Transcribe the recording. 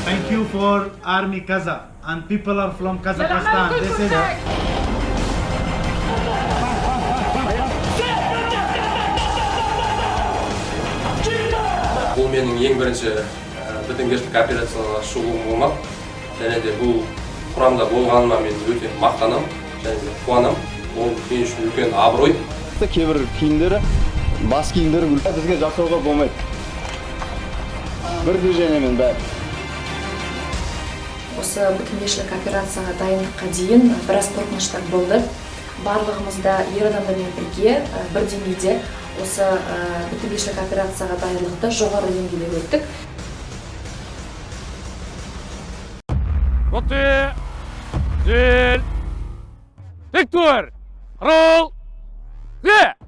Thank you for Army Kaza and people are from Kazakhstan. This is Бұл менің ең бірінші бітімгершілік операцияға шығуым болмақ. Және де бұл құрамда болғаныма мен өте мақтанам және де қуанам. Ол мен үшін үлкен абырой. Кейбір киімдері, бас киімдері бізге жасауға болмайды. Бір движениемен бәрі. Осы бітімгершілік операцияға дайындыққа дейін біраз қорқыныштар болды. Барлығымызда ер адамдармен бірге бір деңгейде осы бітімгершілік операцияға дайындықты жоғары деңгейде өттік. Готовы! Цель! Тик тұр! Рол! Ге!